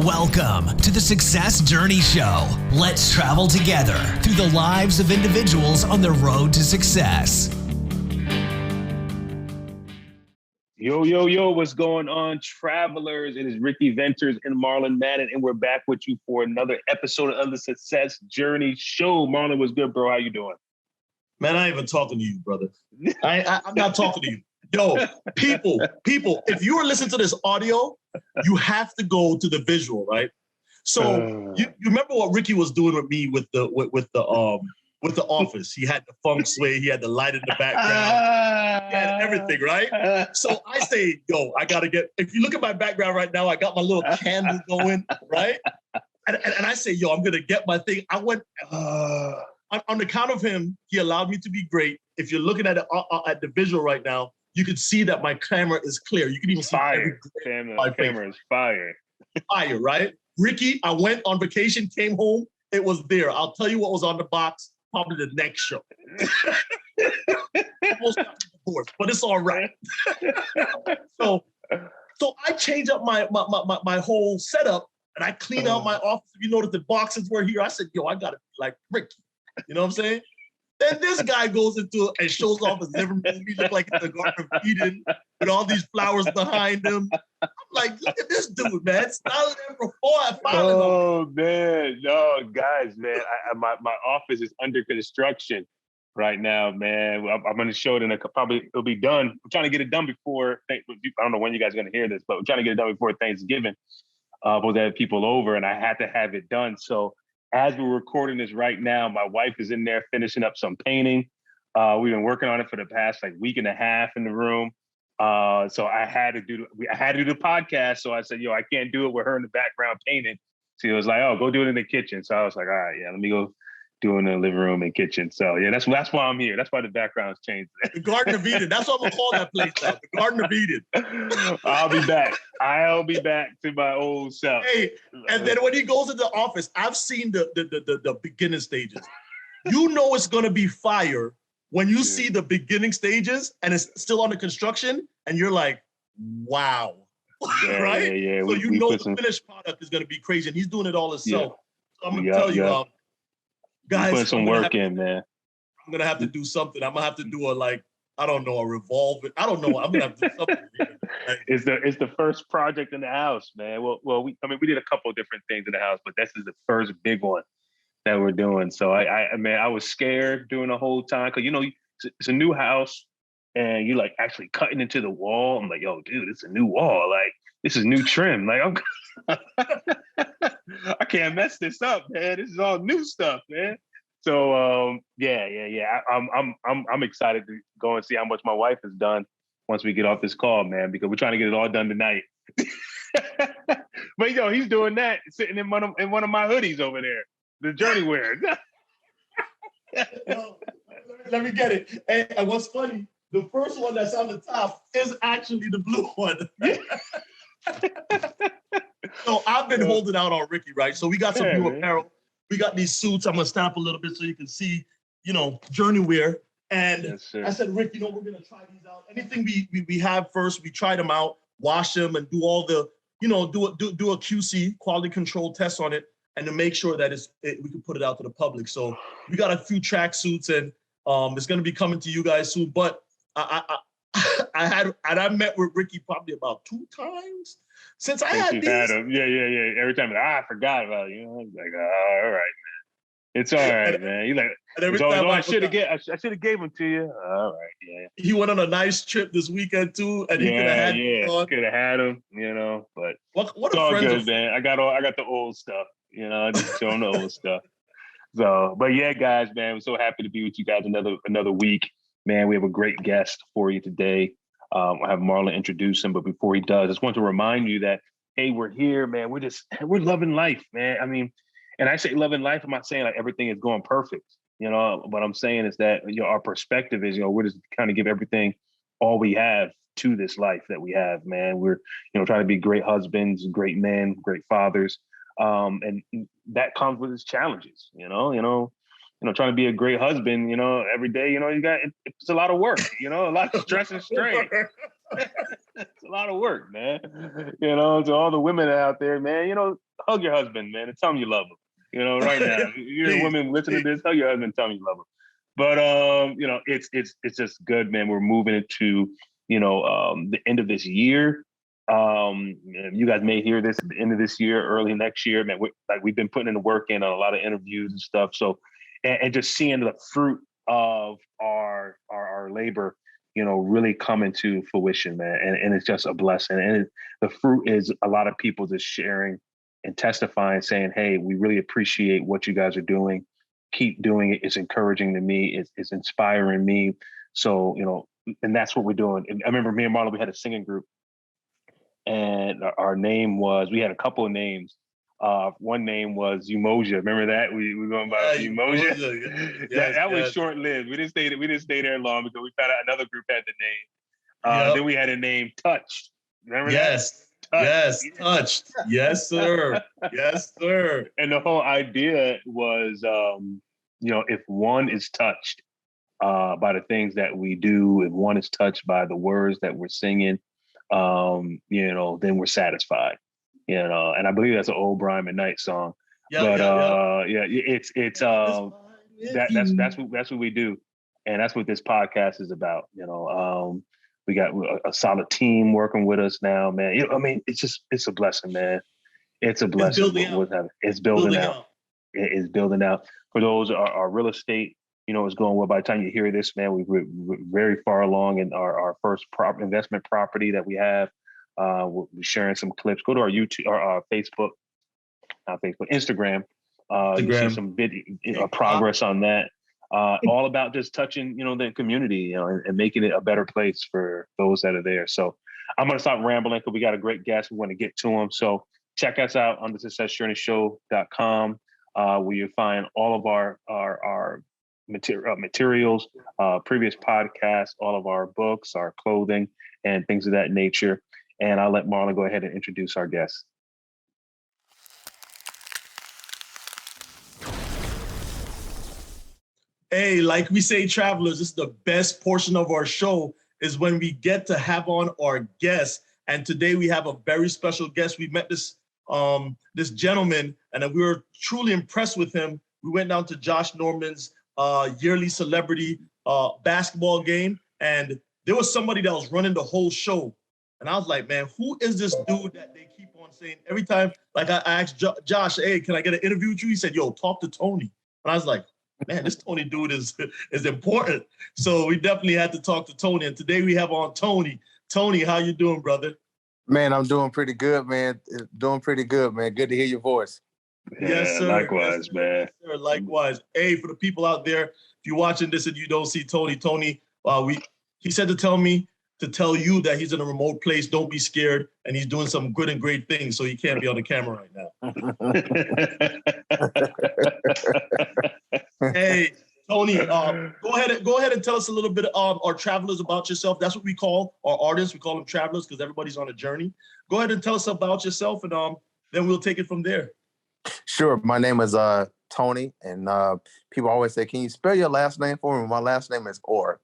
Welcome to the Success Journey Show. Let's travel together through the lives of individuals on the road to success. Yo, what's going on, travelers? It is Ricky Ventures and Marlon Madden, and we're back with you for another episode of the Success Journey Show. Marlon, what's good, bro? How you doing? Man, I ain't even talking to you, brother. I'm not talking to you. Yo, people, if you are listening to this audio, you have to go to the visual, right? So you remember what Ricky was doing with me with the office. He had the feng shui, he had the light in the background, he had everything, right? So I say, yo, I gotta get, if you look at my background right now, I got my little candle going, right? And I say, yo, I'm gonna get my thing. I went on the count of him, he allowed me to be great. If you're looking at it at the visual right now, you can see that my camera is clear. You can even see fire. Camera is fire. Fire, right? Ricky, I went on vacation, came home, it was there. I'll tell you what was on the box, probably the next show. Almost got divorced, but it's all right. So I change up my whole setup and I clean out my office. If you notice the boxes were here, I said, yo, I gotta be like Ricky. You know what I'm saying? Then this guy goes into and shows off his living room. He looked like in the Garden of Eden with all these flowers behind him. I'm like, look at this dude, man. It's not there before I finally. Oh man, no, guys, man. My office is under construction right now, man. I'm going to show it probably it'll be done. I'm trying to get it done before. I don't know when you guys are going to hear this, but we're trying to get it done before Thanksgiving. We'll have people over, and I had to have it done. So as we're recording this right now, my wife is in there finishing up some painting. We've been working on it for the past week and a half in the room. So I had to do the podcast. So I said, yo, I can't do it with her in the background painting. She was like, oh, go do it in the kitchen. So I was like, all right, yeah, let me go do it in the living room and kitchen. So yeah, that's why I'm here. That's why the background's changed. The Garden of Eden. That's what I'm gonna call that place now. The Garden of Eden. I'll be back. I'll be back to my old self. Hey, and then when he goes into the office, I've seen the beginning stages. You know it's gonna be fire when you see the beginning stages and it's still under construction, and you're like, wow. Right? Yeah. So the finished product is gonna be crazy, and he's doing it all himself. So I'm gonna tell you, guys, put some work in, man. I'm gonna have to do something. I'm gonna have to do a revolve. I don't know. I'm gonna have to do something. It's the first project in the house, man. Well, we did a couple of different things in the house, but this is the first big one that we're doing. So I was scared during the whole time because it's a new house and you actually cutting into the wall. I'm like, yo, dude, it's a new wall. This is new trim. I can't mess this up, man. This is all new stuff, man. So yeah. I'm excited to go and see how much my wife has done once we get off this call, man, because we're trying to get it all done tonight. But he's doing that, sitting in one of my hoodies over there, the journey wear. Let me get it. And what's funny, the first one that's on the top is actually the blue one. So I've been holding out on Ricky, right? So we got some new apparel. We got these suits. I'm gonna stand up a little bit so you can see, journey wear. And yes, I said, Rick, we're gonna try these out. Anything we have first, we try them out, wash them, and do all the, do a QC, quality control test on it, and to make sure that we can put it out to the public. So we got a few track suits, and it's gonna be coming to you guys soon. But I met with Ricky probably about 2 times since I had these. Had him. Yeah. Every time I forgot about it. I was like, oh, all right, man. It's all right, man. You I should have gave them to you. All right, yeah. He went on a nice trip this weekend too, and he could have had could have had them, But what it's all good, man. I got the old stuff, I just show them the old stuff. So, but yeah, guys, man, we're so happy to be with you guys another week, man. We have a great guest for you today. I'll have Marlon introduce him, but before he does, I just want to remind you that hey, we're here, man. We're loving life, man. I mean. And I say loving life, I'm not saying everything is going perfect, what I'm saying is that, our perspective is, we're just kind of give everything, all we have to this life that we have, man. We're, trying to be great husbands, great men, great fathers. And that comes with its challenges, trying to be a great husband, every day, it's a lot of work, a lot of stress and strain. It's a lot of work, man. To all the women out there, man, hug your husband, man, and tell him you love him. You know, right now, you're a woman listening to this, hug your husband, tell him you love him. But you know, it's just good, man. We're moving into, you know, the end of this year. You guys may hear this at the end of this year, early next year, man. We've been putting in the work in on a lot of interviews and stuff. So, and just seeing the fruit of our labor, you know, really coming to fruition, man. And it's just a blessing. And the fruit is a lot of people just sharing and testifying, saying, "Hey, we really appreciate what you guys are doing. Keep doing it. It's encouraging to me. It's inspiring me." So, you know, and that's what we're doing. And I remember me and Marlon, we had a singing group, and our name was, we had a couple of names. One name was Umoja. Remember that? We were going by Umoja. Yes, that was short lived. We didn't stay there long because we found out another group had the name. Then we had a name Touched. Remember that? Yes, touched. Yes, sir. Yes, sir. And the whole idea was, you know, if one is touched by the things that we do, if one is touched by the words that we're singing, you know, then we're satisfied. You know, and I believe that's an old Brian McKnight song. It's that's what we do, and that's what this podcast is about. You know, we got a solid team working with us now, man. You know, I mean, it's a blessing, man. It's a blessing. It's building out. It is building out. For those our real estate, you know, is going well. By the time you hear this, man, we're very far along in our first investment property that we have. We'll be sharing some clips. Go to our YouTube or our Facebook, Instagram. You see some progress on that. All about just touching, you know, the community, you know, and making it a better place for those that are there. So I'm going to stop rambling because we got a great guest. We want to get to him. So check us out on the successjourneyshow.com, where you'll find all of our materials, previous podcasts, all of our books, our clothing, and things of that nature. And I'll let Marlon go ahead and introduce our guest. Hey, like we say, travelers, this is the best portion of our show is when we get to have on our guests. And today we have a very special guest. We met this gentleman, and we were truly impressed with him. We went down to Josh Norman's yearly celebrity basketball game, and there was somebody that was running the whole show. And I was like, man, who is this dude that they keep on saying every time? Like I asked Josh, hey, can I get an interview with you? He said, yo, talk to Tony. And I was like, man, this Tony dude is important. So we definitely had to talk to Tony. And today we have on Tony. Tony, how you doing, brother? Man, I'm doing pretty good, man. Doing pretty good, man. Good to hear your voice. Yes, sir. Likewise, yes, man. Yes, sir. Likewise. Hey, for the people out there, if you're watching this and you don't see Tony, he said to tell me to tell you that he's in a remote place. Don't be scared. And he's doing some good and great things. So he can't be on the camera right now. Hey, Tony, go ahead and tell us a little bit of our travelers about yourself. That's what we call our artists. We call them travelers because everybody's on a journey. Go ahead and tell us about yourself, and then we'll take it from there. Sure. My name is Tony, and people always say, can you spell your last name for me? My last name is Orr,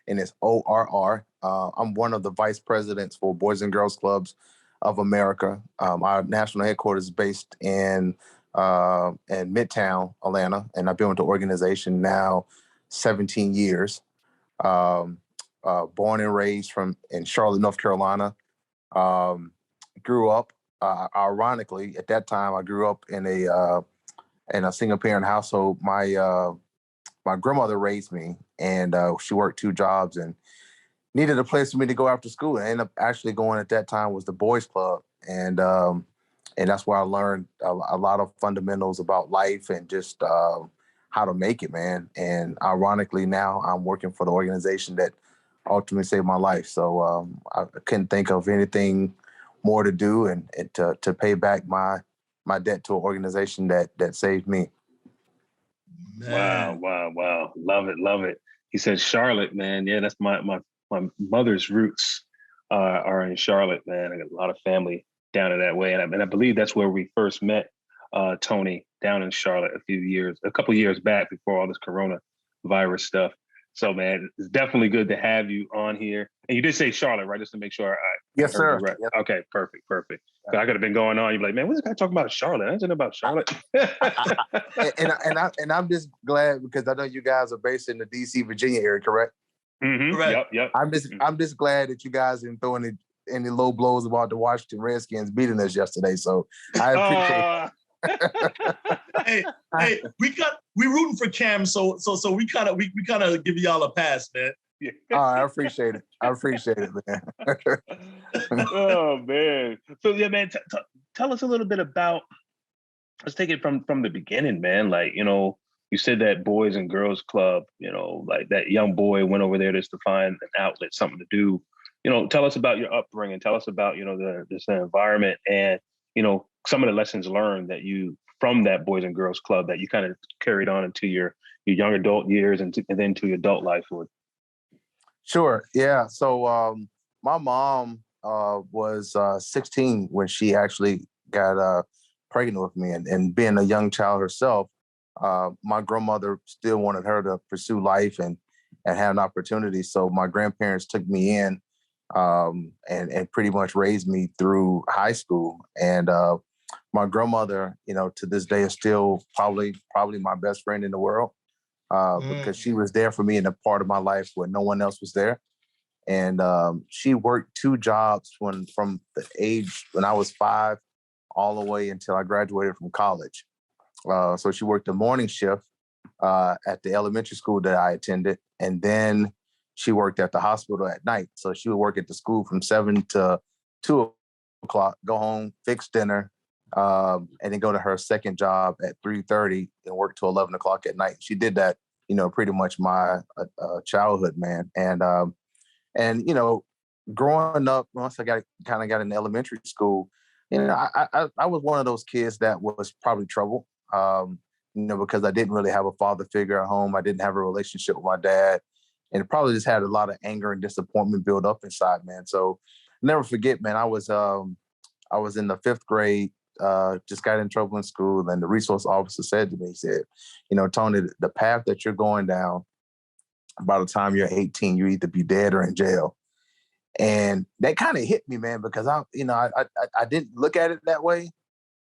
and it's Orr. I'm one of the vice presidents for Boys and Girls Clubs of America. Our national headquarters is based in Midtown, Atlanta, and I've been with the organization now 17 years. Born and raised in Charlotte, North Carolina. Grew up, ironically, at that time, I grew up in a single parent household. My grandmother raised me, and she worked 2 jobs and needed a place for me to go after school. And I ended up actually going at that time was the boys club. And that's where I learned a lot of fundamentals about life and just how to make it, man. And ironically, now I'm working for the organization that ultimately saved my life. So I couldn't think of anything more to do and to pay back my debt to an organization that saved me. Man. Wow. Love it. He said Charlotte, man. Yeah, that's my mother's roots are in Charlotte, man. I got a lot of family down in that way. And I believe that's where we first met Tony, down in Charlotte a couple of years back before all this coronavirus stuff. So, man, it's definitely good to have you on here. And you did say Charlotte, right? Just to make sure I Yes, heard sir. you right. Yes. Okay, perfect. So I could have been going on. You're like, man, what's this guy talking about Charlotte? I ain't about Charlotte. And I'm just glad because I know you guys are based in the DC, Virginia area, correct? Mm-hmm. Correct. Yep. I'm just glad that you guys didn't throw any low blows about the Washington Redskins beating us yesterday. So I appreciate hey, we rooting for Cam, so we kind of give y'all a pass, man. Yeah. I appreciate it, man. Oh man. So yeah, man, tell us a little bit about. Let's take it from the beginning, man. Like, you said that Boys and Girls Club. Like that young boy went over there just to find an outlet, something to do. Tell us about your upbringing. Tell us about this environment and some of the lessons learned that you from that Boys and Girls Club that you kind of carried on into your young adult years and then to your adult life. Sure. Yeah. So my mom was 16 when she actually got pregnant with me, and being a young child herself, my grandmother still wanted her to pursue life and have an opportunity. So my grandparents took me in and pretty much raised me through high school. And my grandmother, to this day is still probably my best friend in the world because she was there for me in a part of my life where no one else was there. And she worked 2 jobs from the age when I was 5 all the way until I graduated from college. So she worked the morning shift at the elementary school that I attended. And then she worked at the hospital at night. So she would work at the school from 7 to 2 o'clock, go home, fix dinner, and then go to her second job at 3:30 and work till 11 o'clock at night. She did that, pretty much my childhood, man. And growing up, once I got in elementary school, I was one of those kids that was probably trouble, because I didn't really have a father figure at home. I didn't have a relationship with my dad, and probably just had a lot of anger and disappointment built up inside, man. So never forget, man. I was in the 5th grade, just got in trouble in school, and the resource officer said to me, he said, Tony, the path that you're going down, by the time you're 18, you either be dead or in jail. And that kind of hit me, man, because I didn't look at it that way.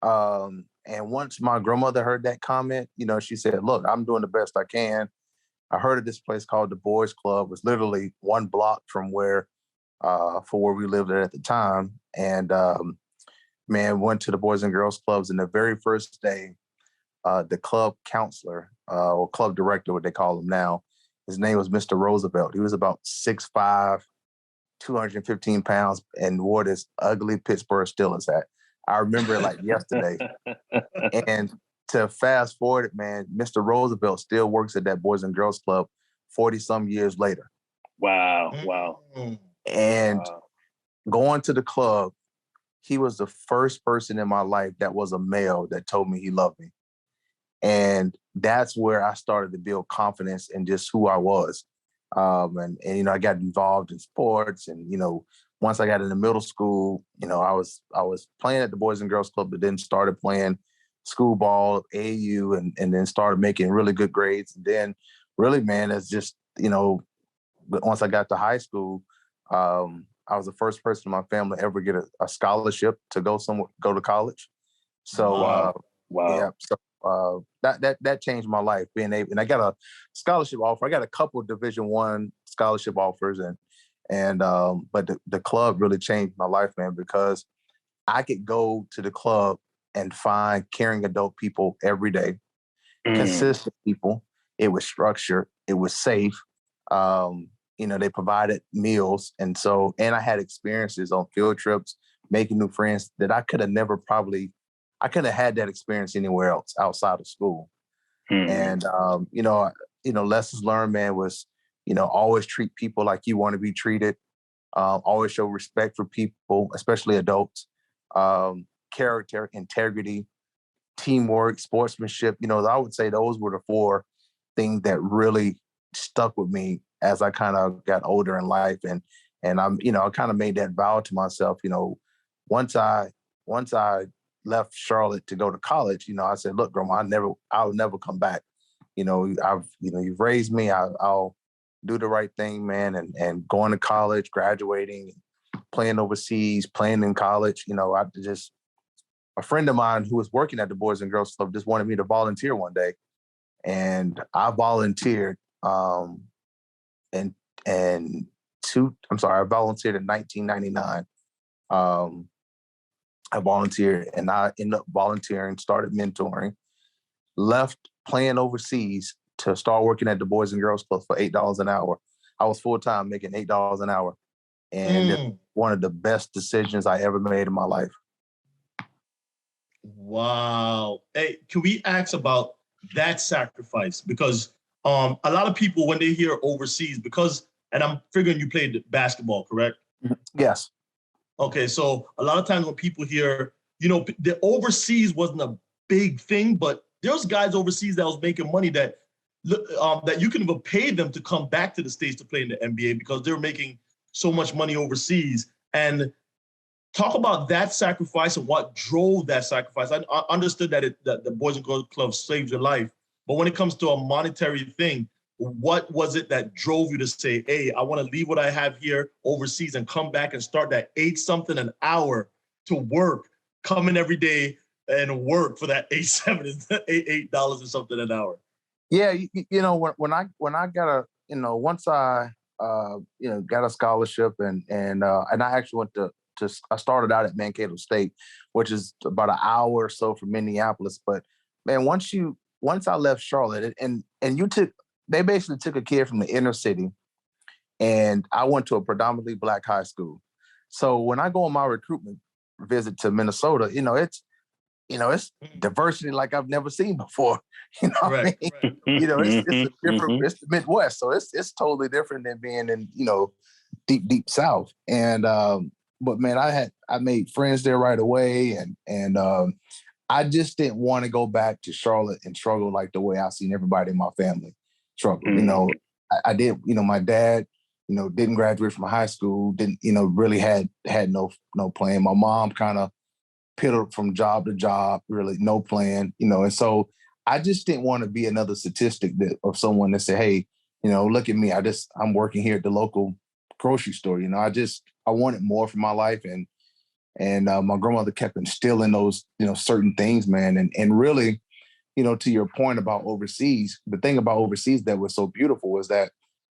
And once my grandmother heard that comment, she said, look, I'm doing the best I can. I heard of this place called the Boys Club. It was literally 1 block from for where we lived at the time. And man, went to the Boys and Girls Clubs. And the very first day, the club counselor or club director, what they call him now, his name was Mr. Roosevelt. He was about 6'5", 215 pounds, and wore this ugly Pittsburgh Steelers hat. I remember it like yesterday. And to fast forward it, man, Mr. Roosevelt still works at that Boys and Girls Club 40-some years later. Wow. And going to the club, he was the first person in my life that was a male that told me he loved me. And that's where I started to build confidence in just who I was. And I got involved in sports, and once I got into middle school, I was playing at the Boys and Girls Club, but then started playing school ball, AAU, and then started making really good grades. And then really, man, it's just once I got to high school, I was the first person in my family to ever get a scholarship to go to college. So wow. Yeah, so that changed my life, being able, and I got a scholarship offer. I got a couple of Division I scholarship offers, but the club really changed my life, man, because I could go to the club and find caring adult people every day, consistent people. It was structured. It was safe. They provided meals, and I had experiences on field trips, making new friends that I could have had that experience anywhere else outside of school. And, lessons learned, man, was, always treat people like you want to be treated. Always show respect for people, especially adults. Character, integrity, teamwork, sportsmanship. I would say those were the 4 things that really stuck with me as I kind of got older in life. And I'm, I kind of made that vow to myself, once I left Charlotte to go to college, I said, look, Grandma, I'll never come back. You've raised me. I'll do the right thing, man, and going to college, graduating, playing overseas, playing in college. You know, a friend of mine who was working at the Boys and Girls Club just wanted me to volunteer one day. And I volunteered and I volunteered in 1999. I volunteered and I ended up volunteering, started mentoring, left playing overseas to start working at the Boys and Girls Club for $8 an hour. I was full-time making $8 an hour. And it's one of the best decisions I ever made in my life. Wow. Hey, can we ask about that sacrifice? Because a lot of people, when they hear overseas, and I'm figuring you played basketball, correct? Yes. Okay, so a lot of times when people hear, you know, the overseas wasn't a big thing, but there's guys overseas that was making money that you can even pay them to come back to the States to play in the NBA because they're making so much money overseas. And talk about that sacrifice and what drove that sacrifice. I understood that the Boys and Girls Club saved your life, but when it comes to a monetary thing, what was it that drove you to say, hey, I want to leave what I have here overseas and come back and start that $8 an hour to work, come in every day and work for that $8 and something an hour? Yeah, you know, when I got once I got a scholarship and I actually went to I started out at Mankato State, which is about an hour or so from Minneapolis. But man, once I left Charlotte and they basically took a kid from the inner city, and I went to a predominantly Black high school. So when I go on my recruitment visit to Minnesota, it's diversity like I've never seen before. You know what I mean? Right. You know, it's a different, it's the Midwest. So it's totally different than being in, deep South. And but man, I made friends there right away, and I just didn't want to go back to Charlotte and struggle like the way I've seen everybody in my family struggle. You know, I did, my dad, didn't graduate from high school, didn't, really had no plan. My mom kind of piddled from job to job, really no plan, and so I just didn't want to be another statistic of someone that said, hey, look at me. I'm working here at the local grocery store. I wanted more for my life. And my grandmother kept instilling those, certain things, man. And really, to your point about overseas, the thing about overseas that was so beautiful was that,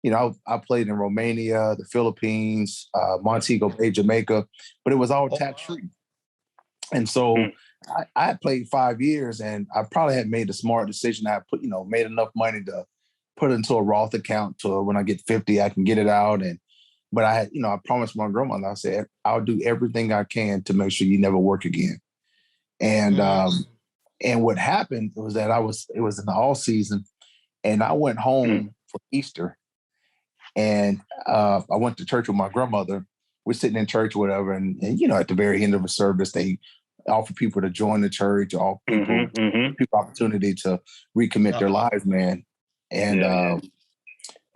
I played in Romania, the Philippines, Montego Bay, Jamaica, but it was all tax-free. And so I had played 5 years, and I probably had made a smart decision. I made enough money to put it into a Roth account to when I get 50, I can get it out. But I had, I promised my grandmother, I said, I'll do everything I can to make sure you never work again. And and what happened was that it was in the all season, and I went home for Easter, and I went to church with my grandmother. We're sitting in church or whatever, and at the very end of a service, they offer people to join the church, offer people opportunity to recommit their lives, man. And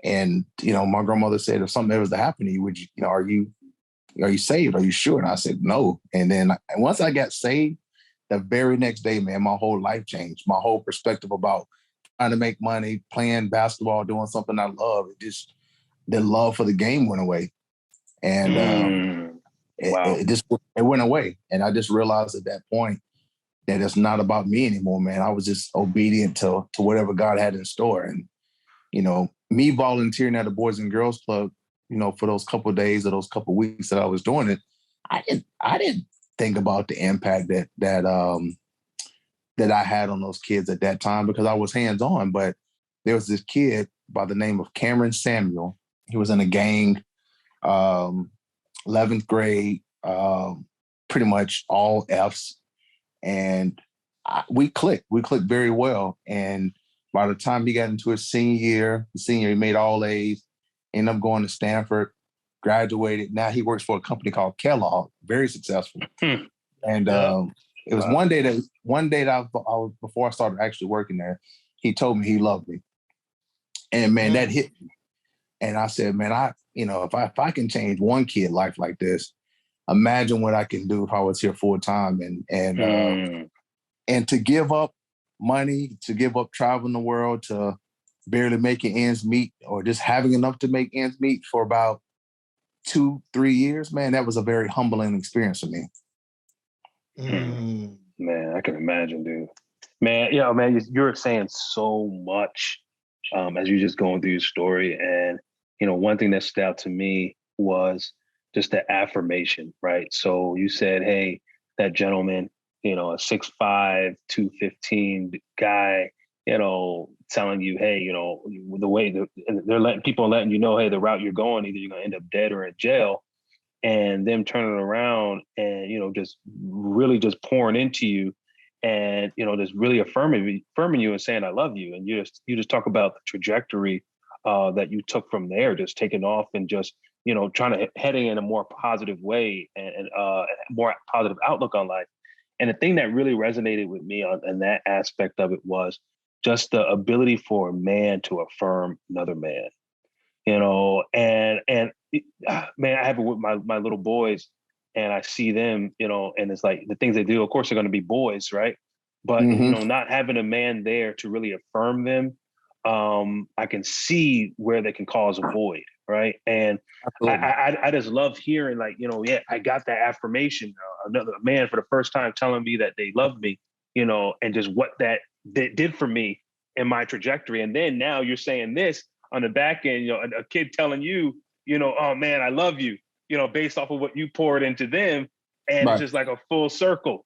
and my grandmother said, if something ever was to happen to you, would you, are you saved? Are you sure? And I said no. And then once I got saved, the very next day, man, my whole life changed. My whole perspective about trying to make money, playing basketball, doing something I love. The love for the game went away. And it went away. And I just realized at that point that it's not about me anymore, man. I was just obedient to whatever God had in store. And, me volunteering at the Boys and Girls Club, for those couple of days or those couple of weeks that I was doing it, I didn't think about the impact that I had on those kids at that time because I was hands-on. But there was this kid by the name of Cameron Samuel. He was in a gang, 11th grade, pretty much all Fs. And we clicked very well. And by the time he got into his senior year, he made all A's, ended up going to Stanford, graduated. Now he works for a company called Kellogg, very successful. And it was one day that I was, before I started actually working there, he told me he loved me. And man, that hit me. And I said, man, if I can change one kid's life like this, imagine what I can do if I was here full time. And to give up money, to give up traveling the world, to barely making ends meet or just having enough to make ends meet for about 2-3 years, man, that was a very humbling experience for me. Man, I can imagine, dude. Man, man, you're saying so much as you're just going through your story. And, one thing that stood out to me was just the affirmation, right? So you said, hey, that gentleman, a 6'5", 215 guy, telling you, hey, the way they're letting you know, hey, the route you're going, either you're going to end up dead or in jail. And them turning around and, just really just pouring into you and, just really affirming you and saying, I love you. And you just talk about the trajectory that you took from there, just taking off and just, trying to heading in a more positive way and more positive outlook on life. And the thing that really resonated with me on that aspect of it was just the ability for a man to affirm another man, and man, I have it with my little boys and I see them, and it's like the things they do, of course, they're going to be boys, right? But, not having a man there to really affirm them, I can see where they can cause a void, right? And I just love hearing like, I got that affirmation, another man for the first time telling me that they love me, and just what that did for me in my trajectory. And then now you're saying this on the back end, a kid telling you, oh man, I love you, based off of what you poured into them. And It's just like a full circle,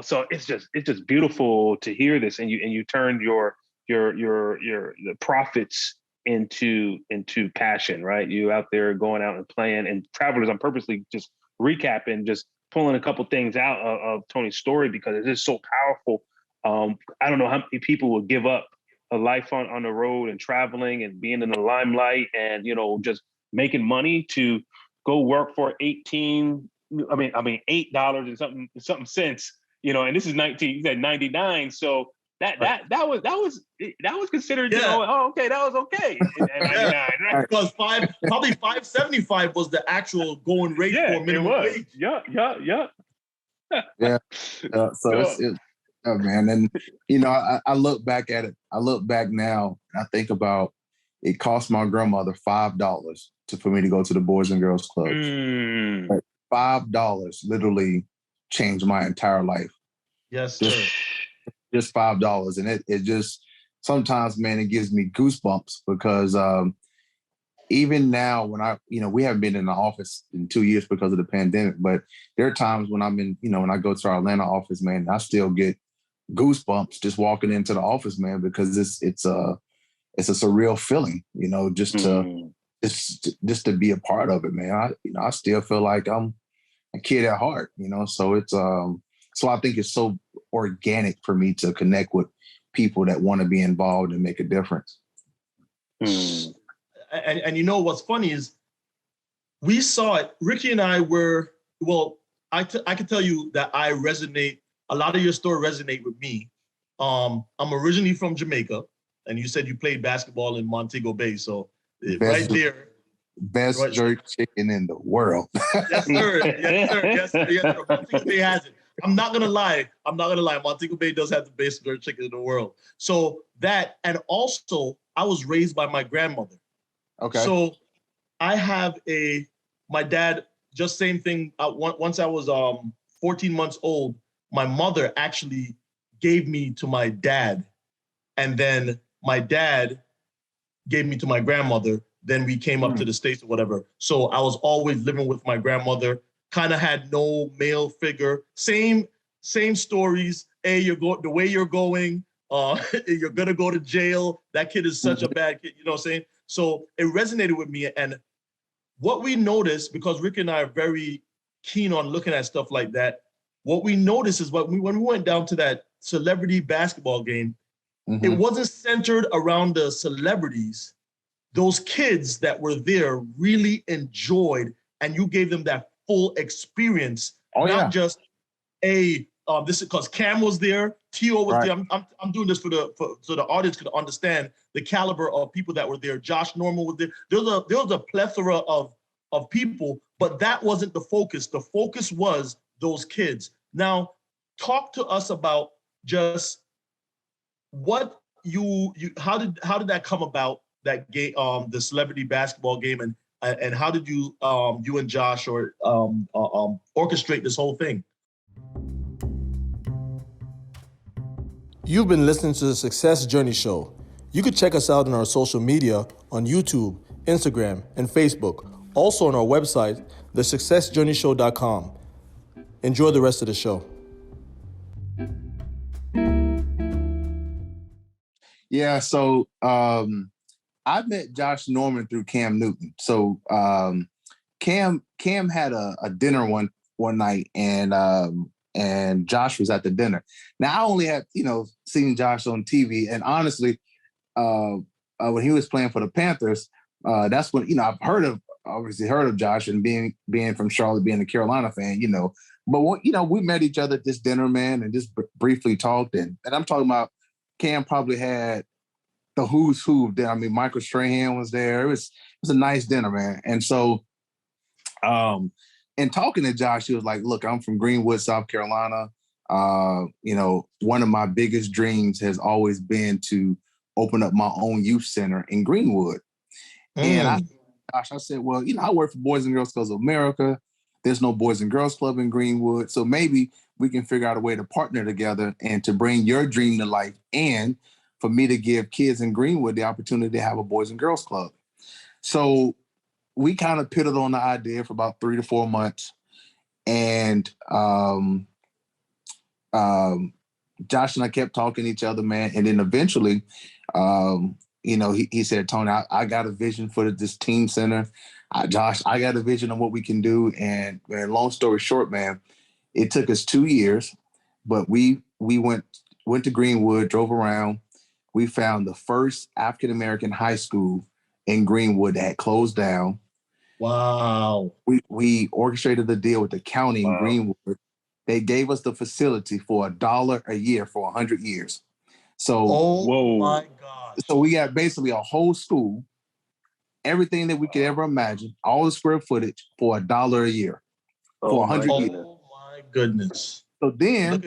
so it's just beautiful to hear this. And you turned the profits into passion, right? You out there going out and playing. And Travelers, I'm purposely just recapping, just pulling a couple things out of Tony's story because it is so powerful. I don't know how many people will give up a life on the road and traveling and being in the limelight and, just making money to go work for $8 and something cents, and this is 99. So that was considered, okay, that was okay. In 99, right? Because probably $5.75 was the actual going rate for minimum wage. Yeah. Yeah. So it's oh, man. And, I look back at it. I look back now and I think about it cost my grandmother $5 for me to go to the Boys and Girls Club. But $5 literally changed my entire life. Yes, sir. Just $5. And it just, sometimes, man, it gives me goosebumps because even now when we haven't been in the office in 2 years because of the pandemic, but there are times when I'm in, when I go to our Atlanta office, man, I still get goosebumps just walking into the office, man, because it's a surreal feeling, just to be a part of it, man. I still feel like I'm a kid at heart, so it's so I think it's so organic for me to connect with people that want to be involved and make a difference. And what's funny is we saw it. Ricky and I were, I can tell you that I resonate. A lot of your story resonate with me. I'm originally from Jamaica, and you said you played basketball in Montego Bay. So right there. Best jerk chicken in the world. Yes, sir. Yes, sir. Montego Bay has it. I'm not gonna lie. Montego Bay does have the best jerk chicken in the world. So that, and also I was raised by my grandmother. Okay. So I have my dad, just same thing. Once I was 14 months old, my mother actually gave me to my dad. And then my dad gave me to my grandmother. Then we came up to the States or whatever. So I was always living with my grandmother, kind of had no male figure. Same stories. Hey, the way you're going, you're going to go to jail. That kid is such a bad kid. You know what I'm saying? So it resonated with me. And what we noticed, because Rick and I are very keen on looking at stuff like that, what we noticed is when we went down to that celebrity basketball game, it wasn't centered around the celebrities. Those kids that were there really enjoyed, and you gave them that full experience. Not just this is because Cam was there, T.O. was there. I'm doing this so the audience could understand the caliber of people that were there. Josh Norman was there. There was a plethora of people, but that wasn't the focus. The focus was those kids. Now, talk to us about just what how did that come about, that game, the celebrity basketball game, and how did you and Josh orchestrate this whole thing? You've been listening to the Success Journey Show. You can check us out on our social media on YouTube, Instagram, and Facebook. Also on our website, thesuccessjourneyshow.com. Enjoy the rest of the show. Yeah, so I met Josh Norman through Cam Newton. So Cam had a dinner one night, and Josh was at the dinner. Now I only had seen Josh on TV, and honestly, when he was playing for the Panthers, that's when I've obviously heard of Josh, and being from Charlotte, being a Carolina fan, But we met each other at this dinner, man, and just briefly talked, and I'm talking about Cam probably had the who's who there. I mean, Michael Strahan was there. It was a nice dinner, man. And so, in talking to Josh, he was like, "Look, I'm from Greenwood, South Carolina. One of my biggest dreams has always been to open up my own youth center in Greenwood." And I said, "Well, I work for Boys and Girls Clubs of America. There's no Boys and Girls Club in Greenwood, so maybe we can figure out a way to partner together and to bring your dream to life, and for me to give kids in Greenwood the opportunity to have a Boys and Girls Club." So we kind of pitted on the idea for about 3 to 4 months. And Josh and I kept talking to each other, man. And then eventually, he said, "Tony, I got a vision for this team center. Josh, I got a vision of what we can do." And man, long story short, man, it took us 2 years, but we went to Greenwood, drove around. We found the first African-American high school in Greenwood that had closed down. Wow. We orchestrated the deal with the county in Greenwood. They gave us the facility for $1 a year for 100 years. So, my God. So we got basically a whole school, everything that we could ever imagine, all the square footage for $1 a year for 100 years. Oh my goodness. So then,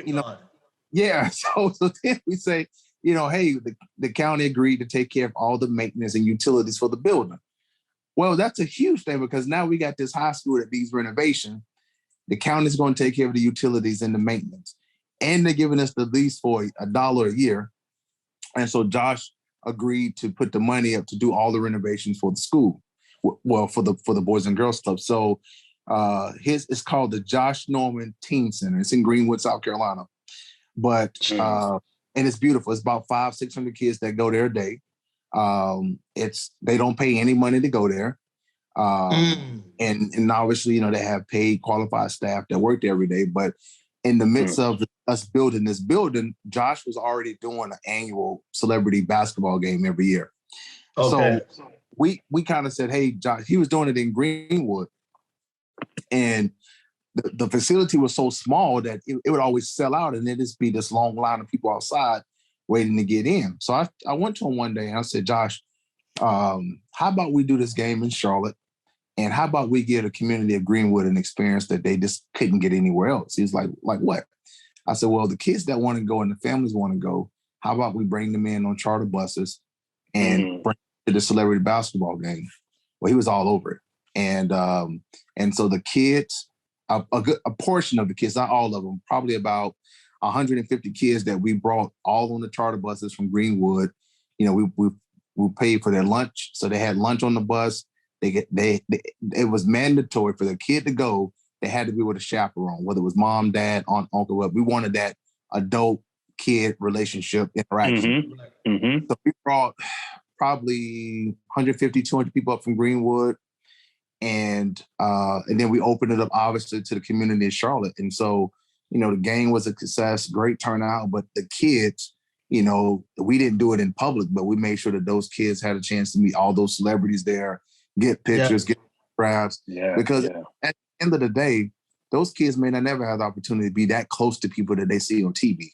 yeah. So then we say, hey, the county agreed to take care of all the maintenance and utilities for the building. Well, that's a huge thing, because now we got this high school that needs renovation. The county's going to take care of the utilities and the maintenance, and they're giving us the lease for $1 a year. And so Josh agreed to put the money up to do all the renovations for the school. Well, for the Boys and Girls Club. So it's called the Josh Norman Teen Center. It's in Greenwood, South Carolina. But and it's beautiful. It's about 500-600 kids that go there a day. They don't pay any money to go there. And obviously, they have paid qualified staff that work there every day. But in the midst of us building this building, Josh was already doing an annual celebrity basketball game every year. Okay. So we kind of said, hey, Josh, he was doing it in Greenwood. And the facility was so small that it would always sell out, and there'd just be this long line of people outside waiting to get in. So I went to him one day and I said, Josh, how about we do this game in Charlotte? And how about we give the community of Greenwood an experience that they just couldn't get anywhere else? He was like what? I said, well, the kids that want to go and the families want to go, how about we bring them in on charter buses and bring them to the celebrity basketball game? Well, he was all over it. And so the kids, a portion of the kids, not all of them, probably about 150 kids that we brought all on the charter buses from Greenwood. We paid for their lunch. So they had lunch on the bus. It was mandatory for the kid to go. They had to be with a chaperone, whether it was mom, dad, aunt, uncle, whatever. We wanted that adult-kid relationship interaction. So we brought probably 150, 200 people up from Greenwood. And then we opened it up, obviously, to the community in Charlotte. And so, the game was a success, great turnout. But the kids, we didn't do it in public, but we made sure that those kids had a chance to meet all those celebrities there, get pictures, get photographs. Because at the end of the day, those kids may not never have the opportunity to be that close to people that they see on TV.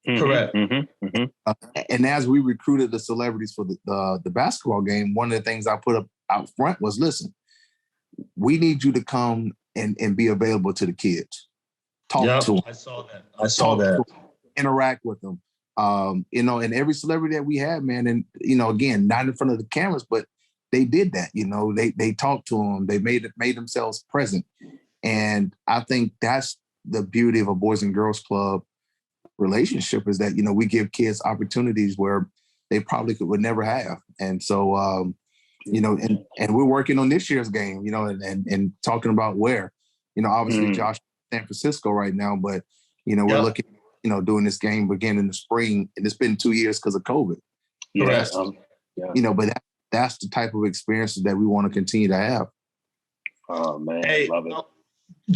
Correct. And as we recruited the celebrities for the basketball game, one of the things I put up out front was, listen, we need you to come and be available to the kids. Talk to them. I saw that. Interact with them. And every celebrity that we had, man, and again, not in front of the cameras, but they did that. They talked to them, they made themselves present, and I think that's the beauty of a Boys and Girls Club relationship, is that we give kids opportunities where they probably would never have, and so and we're working on this year's game, and talking about where, obviously Josh San Francisco right now, but we're looking. Doing this game again in the spring, and it's been 2 years because of COVID. Yeah, but that's the type of experiences that we want to continue to have. Oh man, hey, love it.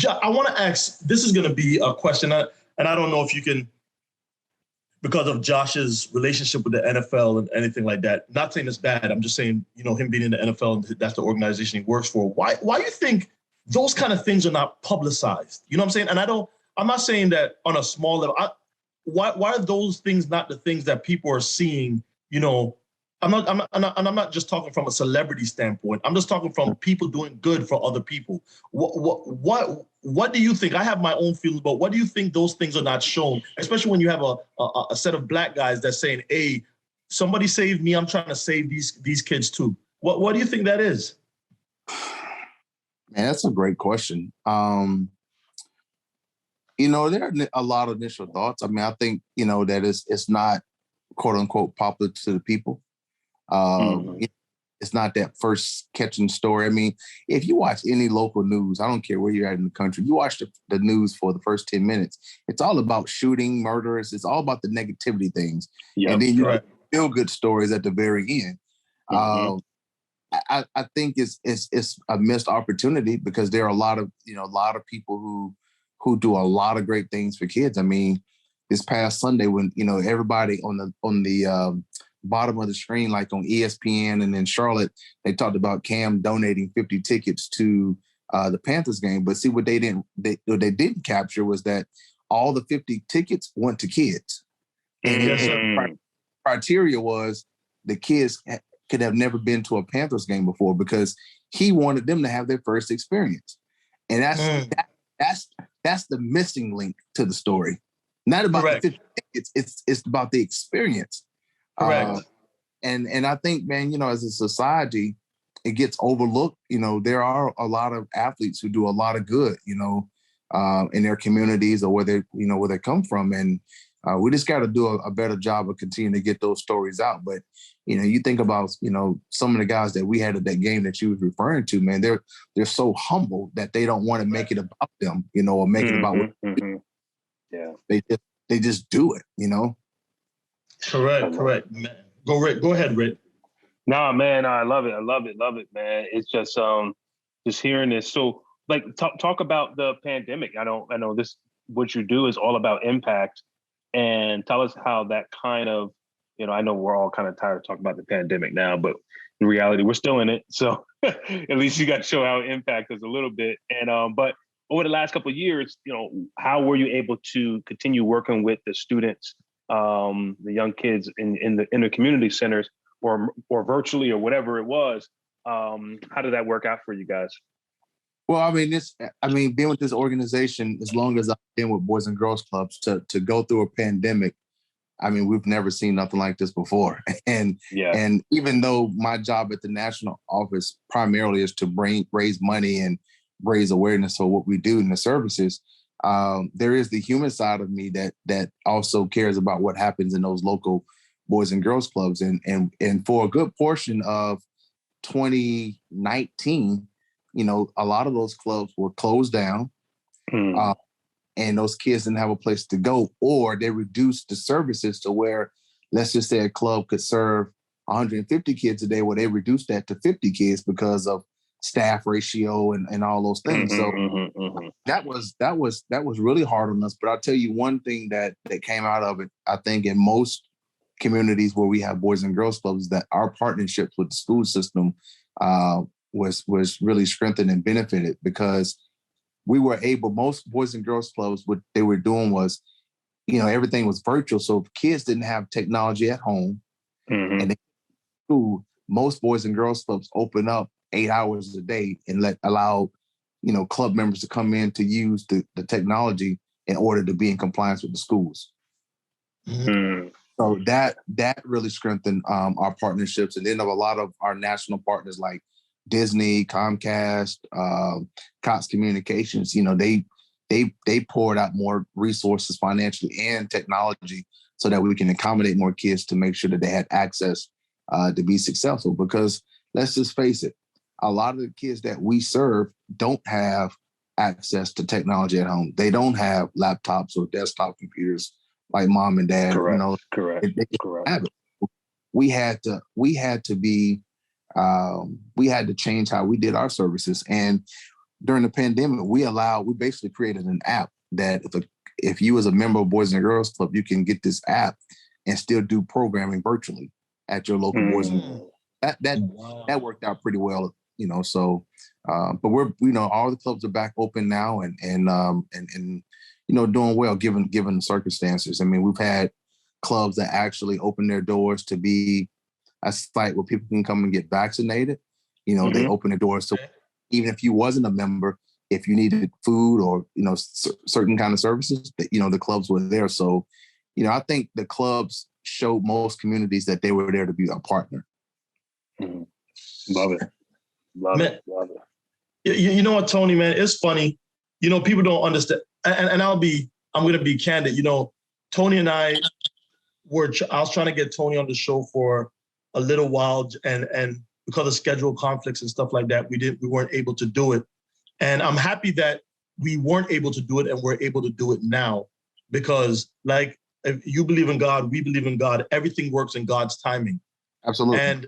I want to ask. This is going to be a question, and I don't know if you can, because of Josh's relationship with the NFL and anything like that. Not saying it's bad. I'm just saying, him being in the NFL, that's the organization he works for. Why do you think those kind of things are not publicized? You know what I'm saying? And I'm not saying that on a small level. Why are those things not the things that people are seeing? I'm not just talking from a celebrity standpoint. I'm just talking from people doing good for other people. What do you think? I have my own feelings, but what do you think those things are not shown? Especially when you have a set of black guys that's saying, "Hey, somebody save me. I'm trying to save these kids too." What do you think that is? Man, that's a great question. There are a lot of initial thoughts. I mean, I think, that it's not, quote unquote, popular to the people. It's not that first catching story. I mean, if you watch any local news, I don't care where you're at in the country, you watch the news for the first 10 minutes, it's all about shooting, murders. It's all about the negativity things. Yep, and then you feel good stories at the very end. I think it's a missed opportunity, because there are a lot of people who do a lot of great things for kids. I mean, this past Sunday when, everybody on the bottom of the screen, like on ESPN and in Charlotte, they talked about Cam donating 50 tickets to the Panthers game. But see, what they didn't capture was that all the 50 tickets went to kids. And the criteria was the kids could have never been to a Panthers game before, because he wanted them to have their first experience. And that's the missing link to the story. Not about the 50 tickets, it's about the experience. Correct. And I think, man, as a society, it gets overlooked. There are a lot of athletes who do a lot of good, in their communities or where they come from. And we just got to do a better job of continuing to get those stories out. But, you think about, some of the guys that we had at that game that you was referring to, man, they're so humble that they don't want to make it about them, or make it about what yeah. They just do it, Correct. Man. Go ahead, Rick. Nah, man, I love it, man. It's just hearing this. So, like, talk about the pandemic. I know this. What you do is all about impact, and tell us how that kind of, I know we're all kind of tired of talking about the pandemic now, but in reality, we're still in it. So at least you got to show how it impacts us a little bit. And but over the last couple of years, how were you able to continue working with the students, the young kids in the community centers, or virtually, or whatever it was? How did that work out for you guys? Well, I mean, being with this organization as long as I've been with Boys and Girls Clubs, to go through a pandemic, I mean, we've never seen nothing like this before. And even though my job at the national office primarily is to raise money and raise awareness for what we do in the services, there is the human side of me that also cares about what happens in those local Boys and Girls Clubs. And for a good portion of 2019, a lot of those clubs were closed down, and those kids didn't have a place to go, or they reduced the services to where, let's just say a club could serve 150 kids a day, where they reduced that to 50 kids because of staff ratio and all those things. That was really hard on us. But I'll tell you one thing that came out of it, I think in most communities where we have Boys and Girls Clubs, that our partnerships with the school system was really strengthened and benefited, because we were able, most Boys and Girls Clubs, what they were doing was, everything was virtual. So if kids didn't have technology at home, and most Boys and Girls Clubs open up 8 hours a day and allow club members to come in to use the technology in order to be in compliance with the schools. So that really strengthened our partnerships, and then of a lot of our national partners like Disney, Comcast, Cox Communications. They poured out more resources financially and technology so that we can accommodate more kids to make sure that they had access to be successful. Because let's just face it, a lot of the kids that we serve don't have access to technology at home. They don't have laptops or desktop computers like mom and dad. Correct. They have it. We had to change how we did our services. And during the pandemic, we basically created an app that if you as a member of Boys and Girls Club, you can get this app and still do programming virtually at your local Boys and Girls. That worked out pretty well, So, but we're all the clubs are back open now and doing well given the circumstances. I mean, we've had clubs that actually open their doors to be a site where people can come and get vaccinated. They open the doors so even if you wasn't a member, if you needed food or certain kind of services, that the clubs were there. So, I think the clubs showed most communities that they were there to be a partner. Mm-hmm. Love it. Love it. You know what, Tony, man, it's funny. People don't understand. And I'm going to be candid. Tony and I was trying to get Tony on the show for a little while, and because of schedule conflicts and stuff like that, we weren't able to do it. And I'm happy that we weren't able to do it and we're able to do it now, because like, if you believe in God, we believe in God, everything works in God's timing. Absolutely. And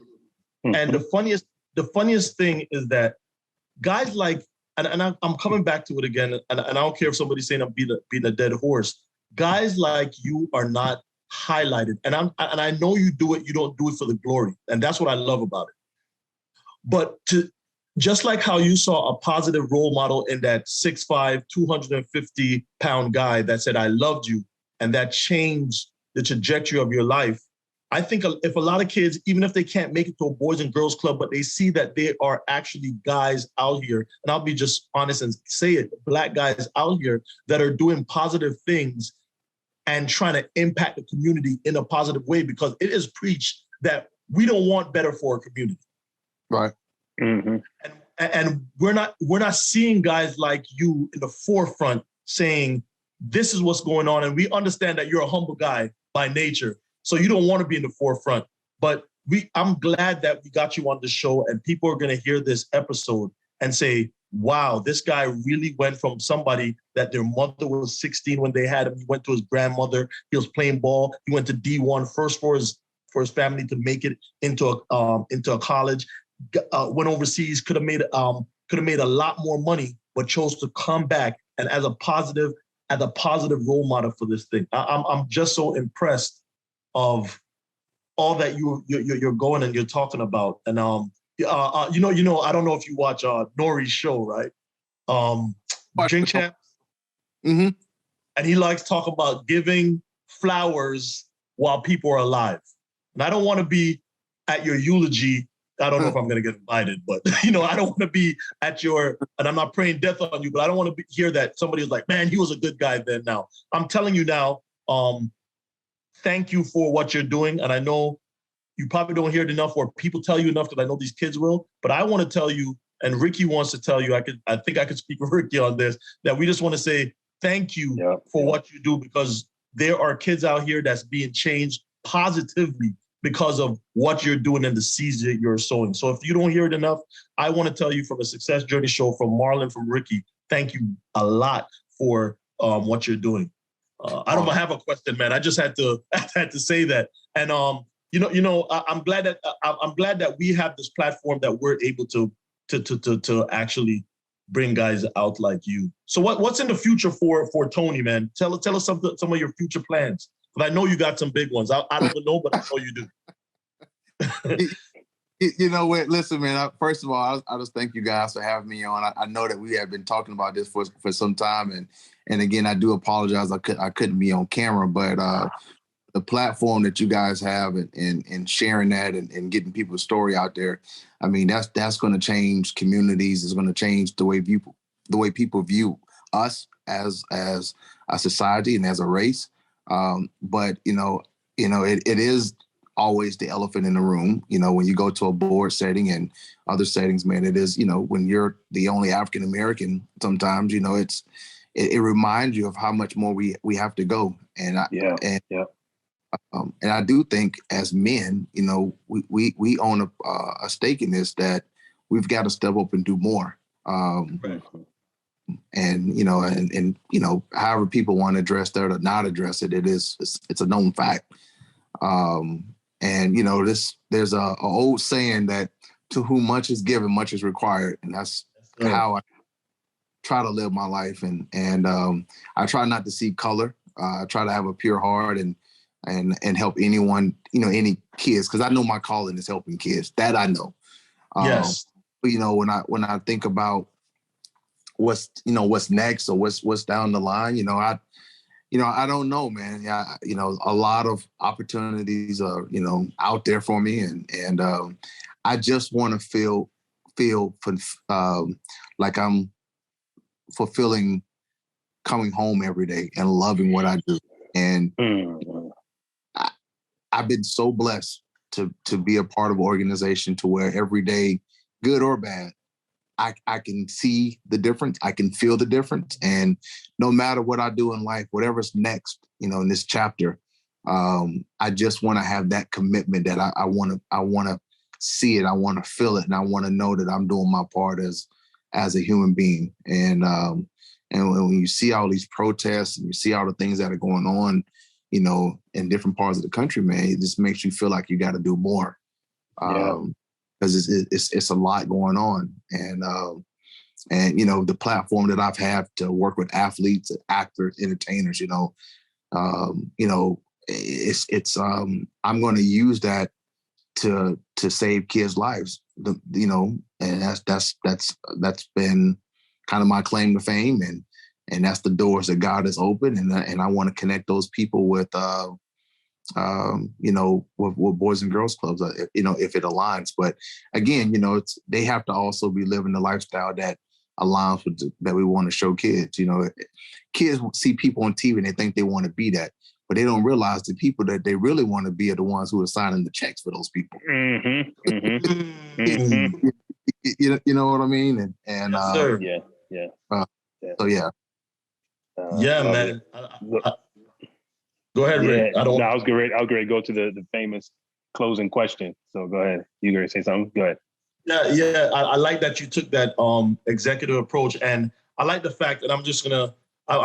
the funniest thing is that guys like, and I'm coming back to it again, and I don't care if somebody's saying I'm beating a dead horse. Guys like you are not highlighted, and I know you do it. You don't do it for the glory, and that's what I love about it. But just like how you saw a positive role model in that 6'5", 250-pound guy that said, "I loved you," and that changed the trajectory of your life. I think if a lot of kids, even if they can't make it to a Boys and Girls Club, but they see that there are actually guys out here, and I'll be just honest and say it, Black guys out here that are doing positive things and trying to impact the community in a positive way, because it is preached that we don't want better for our community. Right. Mm-hmm. And we're not seeing guys like you in the forefront saying, this is what's going on. And we understand that you're a humble guy by nature, so you don't want to be in the forefront. But I'm glad that we got you on the show, and people are going to hear this episode and say, wow, this guy really went from somebody that their mother was 16 when they had him. He went to his grandmother. He was playing ball. He went to D1 first for his family to make it into a college. Went overseas, could have made a lot more money, but chose to come back and as a positive role model for this thing. I'm just so impressed of all that you're going and you're talking about. And I don't know if you watch Nori's show, right? Drink Champ. Mm-hmm. And he likes to talk about giving flowers while people are alive. And I don't want to be at your eulogy. I don't know if I'm going to get invited, but I don't want to be at your, and I'm not praying death on you, but I don't want to hear that somebody was like, man, he was a good guy then. Now I'm telling you now, thank you for what you're doing. And I know you probably don't hear it enough, or people tell you enough, because I know these kids will, but I want to tell you, and Ricky wants to tell you, I think I could speak for Ricky on this, that we just want to say thank you for what you do, because there are kids out here that's being changed positively because of what you're doing and the seeds that you're sowing. So if you don't hear it enough, I want to tell you from the Success Journey Show, from Marlon, from Ricky, thank you a lot for what you're doing. I don't have a question, man. I just had to say that. And I'm glad that we have this platform that we're able to actually bring guys out like you. So what's in the future for Tony, man? Tell us some of your future plans. But I know you got some big ones. I don't know, but I know you do. You know what? Listen, man. First of all, I just thank you guys for having me on. I know that we have been talking about this for some time, and again, I do apologize. I couldn't be on camera, but the platform that you guys have and sharing that and getting people's story out there, I mean, that's going to change communities. It's going to change the way people view us as a society and as a race. But it is always the elephant in the room. When you go to a board setting and other settings, man, it is, when you're the only African American, sometimes, it reminds you of how much more we have to go. And I do think as men, we own a stake in this, that we've got to step up and do more. Right. And however people want to address that or not address it, it's a known fact. There's a old saying that to whom much is given, much is required. And that's how I try to live my life. And I try not to see color. I try to have a pure heart and help anyone, any kids, because I know my calling is helping kids. That I know. Yes. When I think about what's next or what's down the line, I don't know, man. Yeah, a lot of opportunities are, out there for me, and I just want to feel like I'm fulfilling coming home every day and loving what I do. And I've been so blessed to be a part of an organization to where every day, good or bad, I can see the difference. I can feel the difference. And no matter what I do in life, whatever's next, in this chapter, I just want to have that commitment that I want to see it. I want to feel it. And I want to know that I'm doing my part as a human being. And when you see all these protests and you see all the things that are going on, in different parts of the country, man, it just makes you feel like you got to do more. Because it's a lot going on, and the platform that I've had to work with athletes, actors, entertainers, I'm going to use that to save kids' lives, and that's been kind of my claim to fame, and that's the doors that God has opened, and I want to connect those people with with Boys and Girls Clubs, if it aligns. But again, they have to also be living the lifestyle that aligns with that we want to show kids. Kids see people on TV and they think they want to be that, but they don't realize the people that they really want to be are the ones who are signing the checks for those people. Mm-hmm. Mm-hmm. Mm-hmm. You know what I mean? And yes, sir. So yeah. Man. Go ahead, Rick. I was great. I was great to go to the famous closing question. So go ahead. You going to say something? Go ahead. Yeah. I like that you took that executive approach, and I like the fact that I'm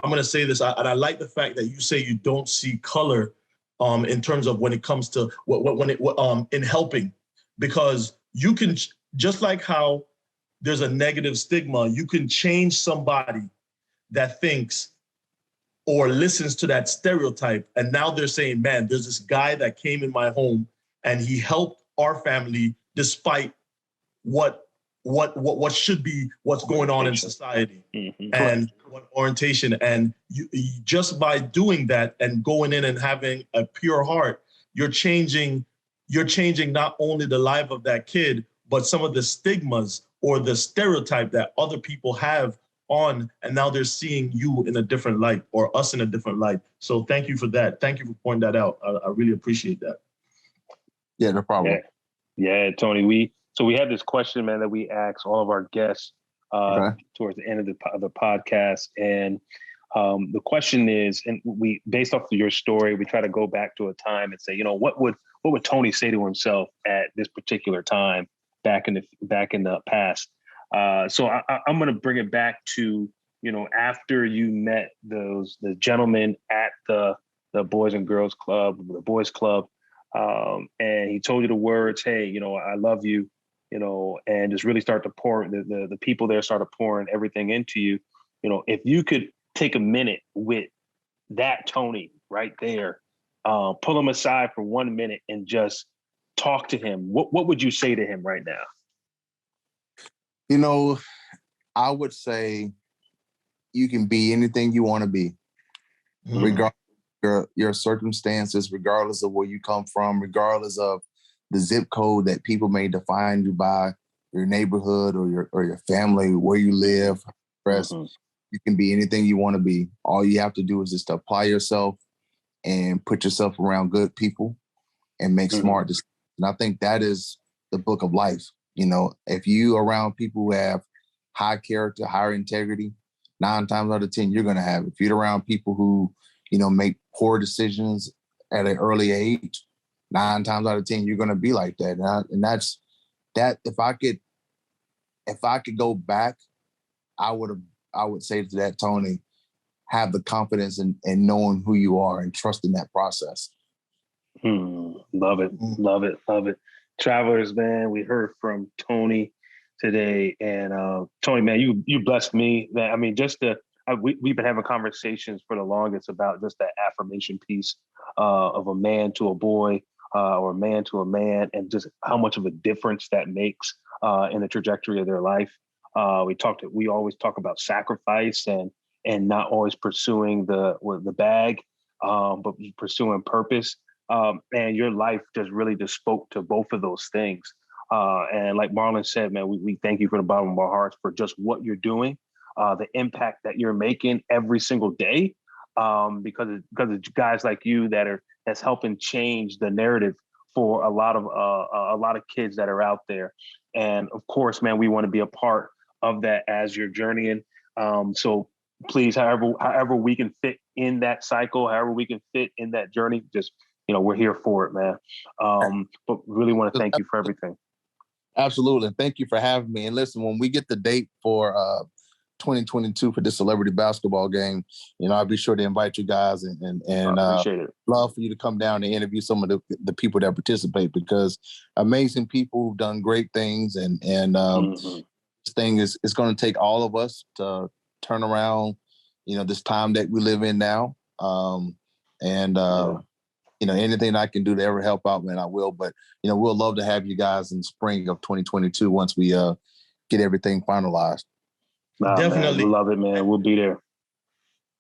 gonna say this. I like the fact that you say you don't see color in terms of when it comes to in helping, because you can, just like how there's a negative stigma, you can change somebody that thinks or listens to that stereotype. And now they're saying, man, there's this guy that came in my home and he helped our family despite what should be what's going on in society. Mm-hmm. And what orientation. And you just by doing that and going in and having a pure heart, you're changing not only the life of that kid, but some of the stigmas or the stereotype that other people have on, and now they're seeing you in a different light, or us in a different light. So thank you for that. Thank you for pointing that out. I really appreciate that. Yeah, no problem. Yeah, Tony. We have this question, man, that we ask all of our guests towards the end of the podcast, and the question is, and we, based off of your story, we try to go back to a time and say, what would Tony say to himself at this particular time back in the past. So I'm going to bring it back to, after you met the gentleman at the Boys and Girls Club, the Boys Club, and he told you the words, hey, I love you, and just really start to pour, the people there started pouring everything into you. If you could take a minute with that Tony right there, pull him aside for 1 minute and just talk to him, what would you say to him right now? I would say you can be anything you want to be, regardless of your circumstances, regardless of where you come from, regardless of the zip code that people may define you by, your neighborhood or your family, where you live. You can be anything you want to be. All you have to do is just apply yourself and put yourself around good people and make smart decisions. And I think that is the book of life. You know, if you around people who have high character, higher integrity, 9 times out of 10, you're going to have it. If you're around people who, you know, make poor decisions at an early age, 9 times out of 10, you're going to be like that. And that's that. If I could go back, I would say to that, Tony, have the confidence in knowing who you are and trusting that process. Love it. Love it. Love it. Travelers, man, we heard from Tony today, and Tony, man, you blessed me. I mean, we've been having conversations for the longest about just that affirmation piece of a man to a boy or a man to a man, and just how much of a difference that makes in the trajectory of their life. We always talk about sacrifice and not always pursuing the bag, but pursuing purpose. And your life just really just spoke to both of those things. And like Marlon said, man, we thank you from the bottom of our hearts for just what you're doing, the impact that you're making every single day, because of guys like you that's helping change the narrative for a lot of kids that are out there. And of course, man, we want to be a part of that as you're journeying. So please, however we can fit in that cycle, however we can fit in that journey, just, you know, we're here for it, man. But really want to thank you for everything. Absolutely. Thank you for having me. And listen, when we get the date for 2022 for this celebrity basketball game, you know, I'll be sure to invite you guys and appreciate it. Love for you to come down and interview some of the people that participate, because amazing people who've done great things. And this thing is going to take all of us to turn around, you know, this time that we live in now. You know, anything I can do to ever help out, man, I will. But, you know, we'll love to have you guys in spring of 2022 once we get everything finalized. Definitely. Man, we love it, man. We'll be there.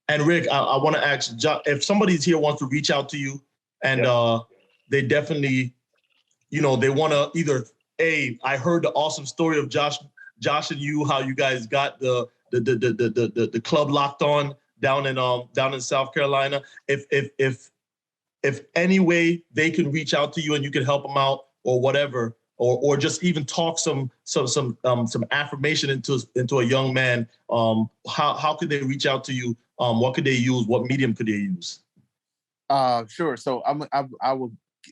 And Rick, I want to ask, if somebody's here wants to reach out to you, and they definitely, you know, they want to either, I heard the awesome story of Josh and you, how you guys got the club locked on down in South Carolina. If any way they can reach out to you and you can help them out or whatever, or just even talk some affirmation into a young man, how could they reach out to you? What could they use? What medium could they use? Sure. So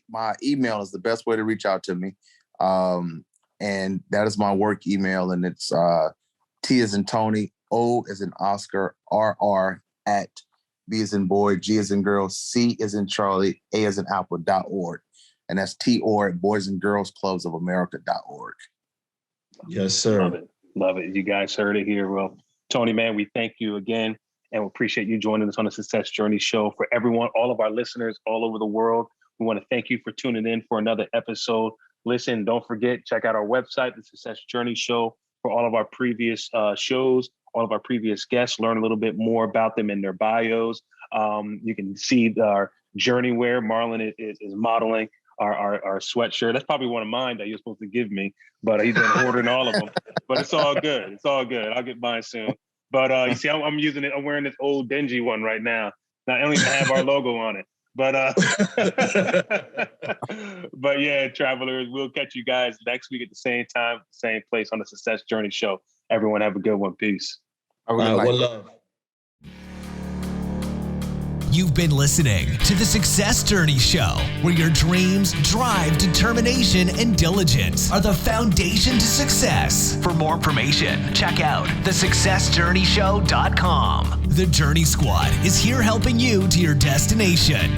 my email is the best way to reach out to me. And that is my work email, and it's T as in Tony, O as in Oscar, RR at B as in boy, G as in girl, C as in Charlie, A as in apple.org. And that's T-Orr at boysandgirlsclubsofamerica.org. Yes, sir. Love it. Love it. You guys heard it here. Well, Tony, man, we thank you again, and we appreciate you joining us on the Success Journey Show. For everyone, all of our listeners all over the world, we want to thank you for tuning in for another episode. Listen, don't forget, check out our website, The Success Journey Show, for all of our previous shows, all of our previous guests, learn a little bit more about them in their bios. You can see our journey wear. Marlon is modeling our sweatshirt. That's probably one of mine that you're supposed to give me, but he's been ordering all of them. But it's all good. It's all good. I'll get mine soon. But you see, I'm using it. I'm wearing this old dingy one right now. Now, I don't even have our logo on it. But but yeah, travelers, we'll catch you guys next week at the same time, same place on the Success Journey Show. Everyone have a good one. Peace. One love. You've been listening to The Success Journey Show, where your dreams, drive, determination, and diligence are the foundation to success. For more information, check out thesuccessjourneyshow.com. The Journey Squad is here helping you to your destination.